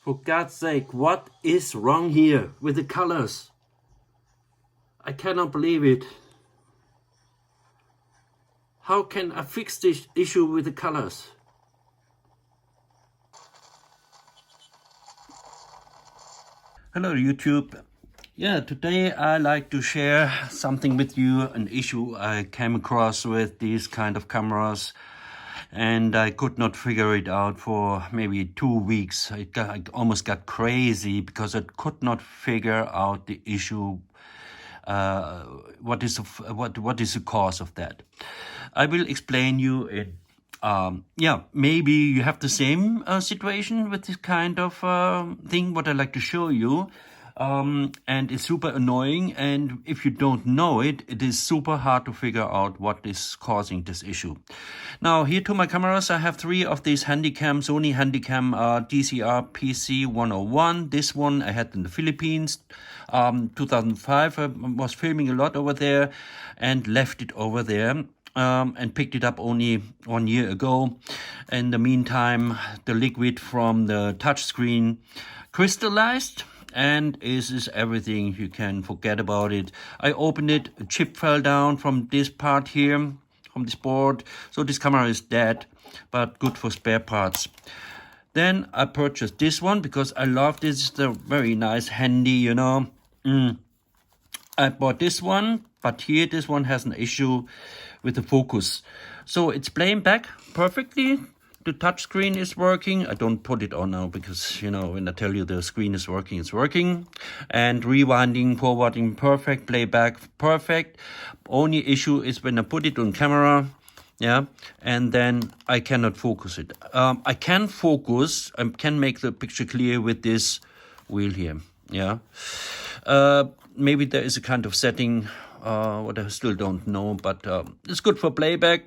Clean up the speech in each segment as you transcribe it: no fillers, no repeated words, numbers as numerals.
For God's sake, what is wrong here with the colors? I cannot believe it. How can I fix this issue with the colors? Hello YouTube. Yeah, today I like to share something with you, an issue I came across with these kind of cameras, and I could not figure it out for maybe 2 weeks. I almost got crazy because I could not figure out the issue. What is the cause of that? I will explain you it. Yeah, maybe you have the same situation with this kind of thing, what I like to show you. And it's super annoying, and if you don't know it, it is super hard to figure out what is causing this issue. Now, here to my cameras, I have 3 of these Handycam, Sony Handycam DCR PC101. This one I had in the Philippines, 2005. I was filming a lot over there and left it over there. And picked it up only 1 year ago. In the meantime, the liquid from the touchscreen crystallized, and is everything. You can forget about it. I opened it, a chip fell down from this part here, from this board. So this camera is dead, but good for spare parts. Then I purchased this one because I love this. It's a very nice, handy, you know. I bought this one, but here this one has an issue with the focus. So it's playing back perfectly. The touch screen is working. I don't put it on now because, you know, when I tell you the screen is working, it's working. And rewinding, forwarding, perfect. Playback, perfect. Only issue is when I put it on camera, yeah, and then I cannot focus it. I can focus, I can make the picture clear with this wheel here, yeah. Maybe there is a kind of setting, what I still don't know, but it's good for playback.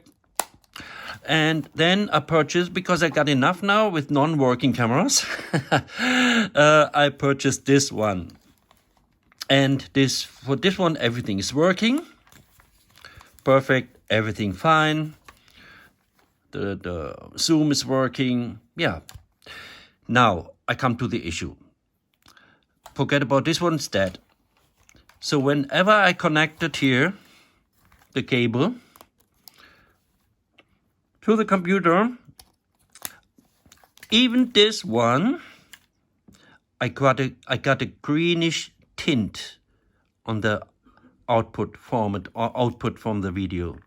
And then I purchased, because I got enough now with non-working cameras, I purchased this one. And for this one, everything is working. Perfect, everything fine. The zoom is working, yeah. Now, I come to the issue. Forget about this one, it's dead. So whenever I connected here, the cable, to the computer, even this one, I got a greenish tint on the output format or output from the video.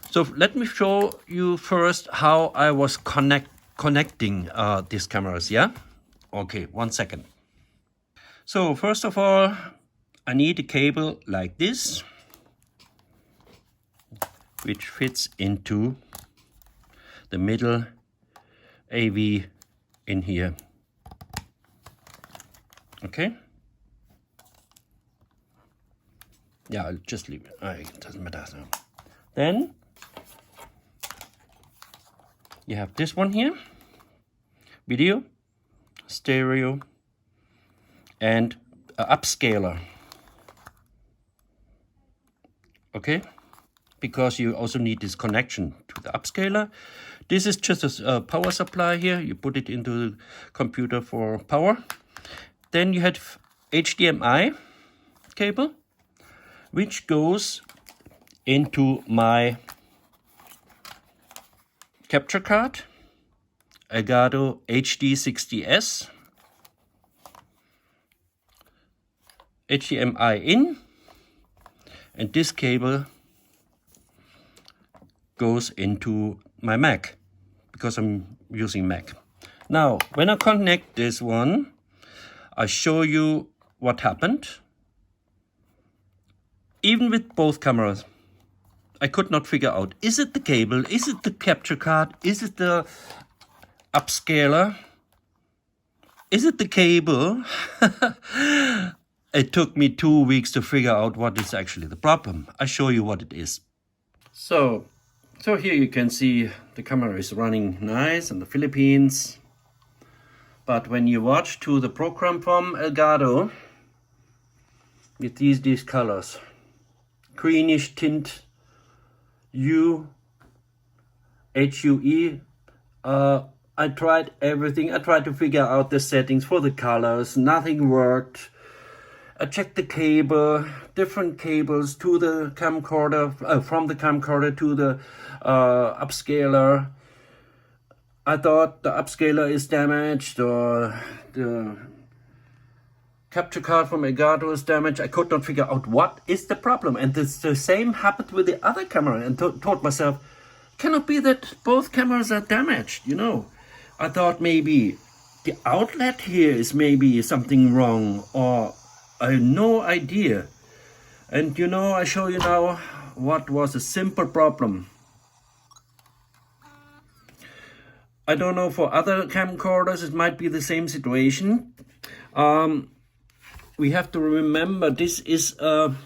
So let me show you first how I was connecting these cameras, yeah? Okay, 1 second. So first of all, I need a cable like this, which fits into the middle AV in here. Okay? Yeah, I'll just leave it. It doesn't matter. So. Then you have this one here, video, stereo, and an upscaler. Okay? Because you also need this connection to the upscaler. This is just a power supply here. You put it into the computer for power. Then you have HDMI cable, which goes into my capture card, Elgato HD60S. HDMI in, and this cable goes into my Mac, because I'm using Mac. Now, when I connect this one, I show you what happened. Even with both cameras, I could not figure out, is it the cable, is it the capture card, is it the upscaler, is it the cable? It took me 2 weeks to figure out what is actually the problem. I show you what it is. So here you can see the camera is running nice in the Philippines. But when you watch to the program from Elgato, with these colors, greenish tint, HUE, I tried everything. I tried to figure out the settings for the colors. Nothing worked. I checked the cable, different cables to the camcorder, from the camcorder to the upscaler. I thought the upscaler is damaged, or the capture card from Elgato is damaged. I could not figure out what is the problem. And the same happened with the other camera, and told myself, cannot be that both cameras are damaged, you know. I thought maybe the outlet here is maybe something wrong, or I have no idea. And you know, I show you now what was a simple problem. I don't know, for other camcorders it might be the same situation. We have to remember this is one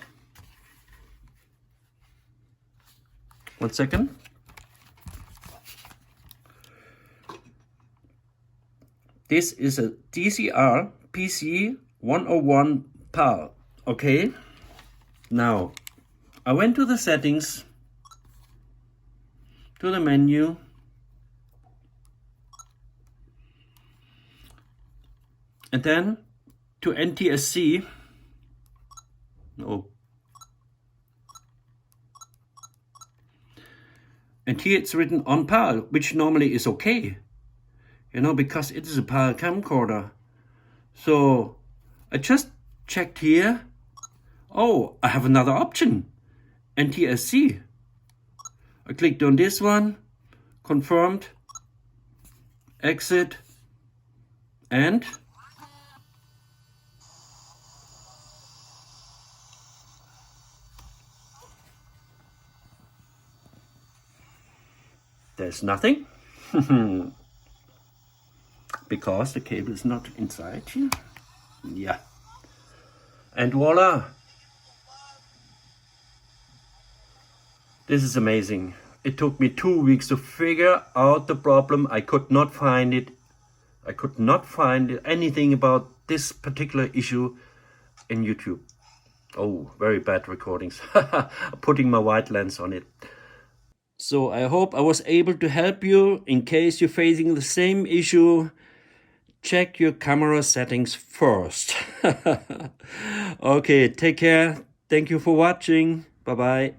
second. This is a DCR PC 101 PAL. Okay, now I went to the settings, to the menu, and then to NTSC. No. And here it's written on PAL, which normally is okay, you know, because it is a PAL camcorder. So I just checked here. Oh, I have another option, NTSC. I clicked on this one, confirmed, exit, and there's nothing. Because the cable is not inside here. Yeah. And voila. This is amazing. It took me 2 weeks to figure out the problem. I could not find it. I could not find anything about this particular issue in YouTube. Oh, very bad recordings. Putting my white lens on it. So I hope I was able to help you. In case you're facing the same issue, check your camera settings first. Okay, take care. Thank you for watching. Bye-bye.